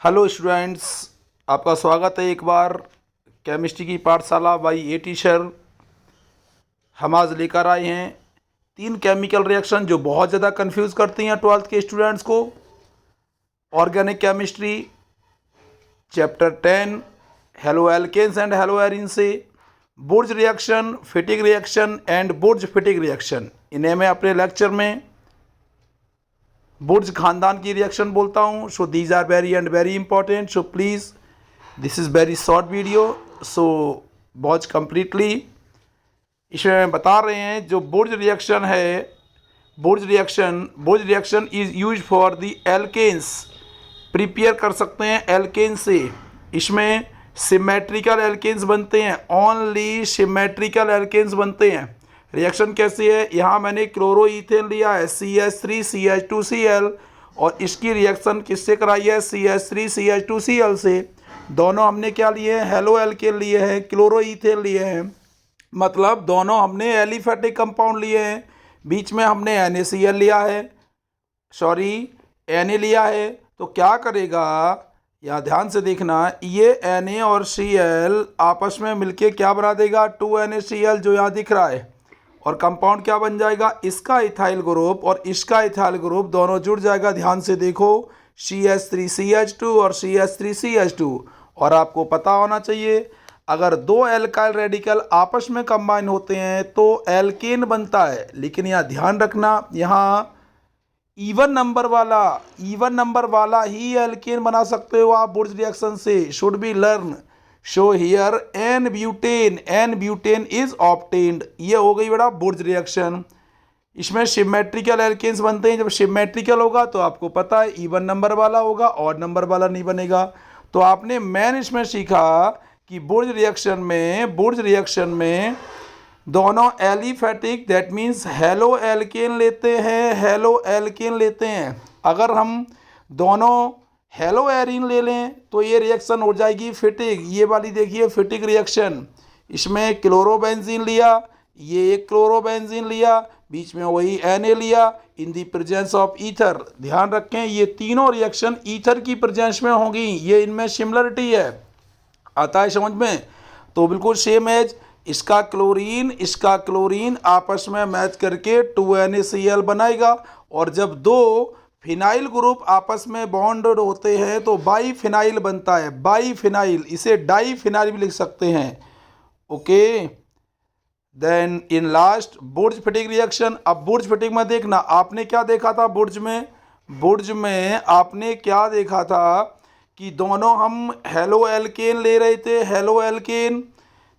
Hello students, आपका स्वागत है एक बार केमिस्ट्री की पाठशाला बाई ए टीचर। हम आज लेकर आए हैं 3 केमिकल रिएक्शन जो बहुत ज़्यादा कंफ्यूज करती हैं 12th के स्टूडेंट्स को। Organic chemistry chapter 10 halo alkanes and hello Erin से बुर्ज reaction, फिटिक reaction and Burj Fittig reaction. इन्हें मैं अपने लेक्चर में बुर्ज खानदान की रिएक्शन बोलता हूँ। So these are very and very important, so please this is very short video, so watch completely. इसमें बता रहे हैं जो बुर्ज रिएक्शन है, बुर्ज reaction is use for the alkanes. Prepare कर सकते हैं एल्केन से। इसमें सिमेट्रिकल एल्केन्स बनते हैं, ओनली सिमेट्रिकल एल्केन्स बनते हैं। रिएक्शन कैसी है, यहाँ मैंने क्लोरोईथेन लिया है CH3CH2Cl और इसकी रिएक्शन किससे कराई है CH3CH2Cl से। दोनों हमने क्या लिए हैं, हेलो एल्केन लिए हैं, क्लोरोईथेन लिए हैं, मतलब दोनों हमने एलिफेटिक कंपाउंड लिए हैं। बीच में हमने NaCl लिया है, सॉरी Na लिया है। तो क्या करेगा, यहाँ ध्यान से देखना, ये Na और Cl आपस में मिलके क्या बना देगा 2NaCl जो यहाँ दिख रहा है, और कंपाउंड क्या बन जाएगा, इसका इथाइल ग्रुप और इसका इथाइल ग्रुप दोनों जुड़ जाएगा। ध्यान से देखो CH3CH2 और CH3CH2। और आपको पता होना चाहिए अगर दो एल्काइल रेडिकल आपस में कंबाइन होते हैं तो एल्केन बनता है। लेकिन यहाँ ध्यान रखना, यहाँ इवन नंबर वाला ही एल्केन बना सकते हो आप बुर्ज रिएक्शन से। Should be learn. So here n butane is obtained. ये हो गई बड़ा बुर्ज रिएक्शन। इसमें सिमेट्रिकल एल्केन्स बनते हैं। जब सिमेट्रिकल होगा तो आपको पता है इवन नंबर वाला होगा, ऑड नंबर वाला नहीं बनेगा। तो आपने मेन इसमें सीखा कि बुर्ज रिएक्शन में दोनों aliphatic that means halo alkane लेते हैं। अगर हम दोनों हेलो एरिन ले लें तो ये रिएक्शन हो जाएगी फिटिक। ये वाली देखिए फिटिक रिएक्शन। इसमें क्लोरोबेंजीन लिया, ये एक क्लोरोबेंजीन लिया, बीच में वही Na लिया इन दी प्रेजेंस ऑफ ईथर। ध्यान रखें ये तीनों रिएक्शन ईथर की प्रेजेंस में होंगी। ये इनमें सिमिलरिटी है, आता है समझ में। तो बिल्कुल सेम एज इसका क्लोरीन आपस में मैच करके 2NaCl बनाएगा। और जब दो फिनाइल ग्रुप आपस में बॉन्डेड होते हैं तो बाईफिनाइल बनता है, बाईफिनाइल। इसे डाईफिनाइल भी लिख सकते हैं। ओके, देन इन लास्ट बुर्ज फिटिक रिएक्शन। अब बुर्ज फिटिक में देखना, आपने क्या देखा था बुर्ज में आपने क्या देखा था कि दोनों हम हेलो एल्केन ले रहे थे, हेलो एल्केन।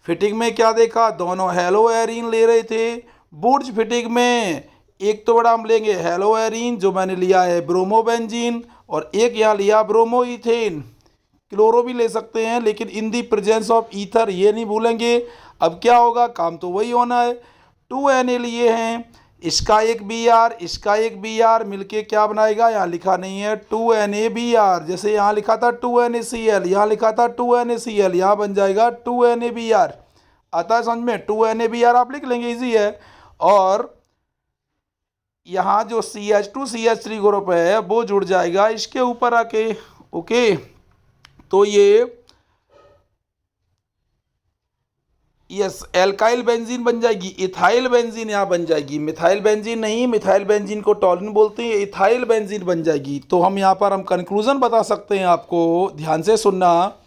फिटिक में क्या देखा, दोनों हेलो एरीन ले रहे थे। बुर्ज फिटिक में एक तो बड़ा हम लेंगे हेलो एरीन जो मैंने लिया है ब्रोमोबेंजीन, और एक यहाँ लिया ब्रोमोईथेन। क्लोरो भी ले सकते हैं लेकिन इन दी प्रेजेंस ऑफ ईथर, ये नहीं भूलेंगे। अब क्या होगा, काम तो वही होना है। 2Na लिए हैं, इसका एक Br मिलके क्या बनाएगा, यहाँ लिखा नहीं है 2NaBr। जैसे यहाँ लिखा था 2NaCl, यहाँ लिखा था 2NaCl, यहाँ बन जाएगा 2NaBr। आता है समझ में, 2NaBr आप लिख लेंगे, इजी है। और यहाँ जो CH2CH3 ग्रुप है वो जुड़ जाएगा इसके ऊपर आके। ओके, तो ये यस एल्काइल बेंजीन बन जाएगी, इथाइल बेंजीन यहाँ बन जाएगी। मिथाइल बेंजीन नहीं, मिथाइल बेंजीन को टॉलिन बोलते हैं, इथाइल बेंजीन बन जाएगी। तो हम यहाँ पर कंक्लूजन बता सकते हैं आपको, ध्यान से सुनना।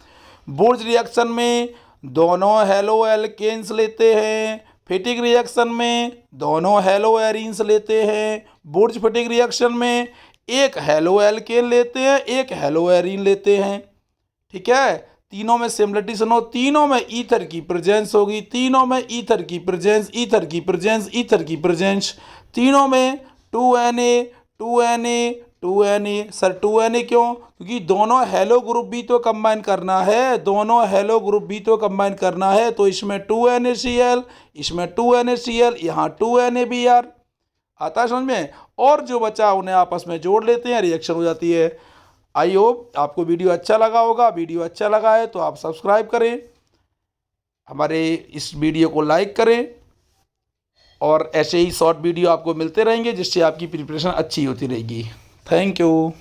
बुर्ज रिएक्शन में दोनों हेलो एल्केन्स लेते हैं, फिटिक रिएक्शन में दोनों हेलो एरीन्स लेते हैं, बुर्ज फिटिक रिएक्शन में एक हेलो एल्केन लेते हैं, एक हेलो एरीन लेते हैं। ठीक है, तीनों में सिमिलरिटी सुनो, तीनों में ईथर की प्रेजेंस होगी, तीनों में ईथर की प्रेजेंस, तीनों में 2Na सर 2Na क्यों, क्योंकि दोनों हेलो ग्रुप भी तो कंबाइन करना है, तो इसमें 2NaCl, इसमें 2NaCl, यहाँ 2NaBr। आता है समझ में। और जो बचा उन्हें आपस में जोड़ लेते हैं, रिएक्शन हो जाती है। आई होप आपको वीडियो अच्छा लगा होगा। वीडियो अच्छा लगा है तो आप सब्सक्राइब करें, हमारे इस वीडियो को लाइक करें, और ऐसे ही शॉर्ट वीडियो आपको मिलते रहेंगे जिससे आपकी प्रिपरेशन अच्छी होती रहेगी। Thank you.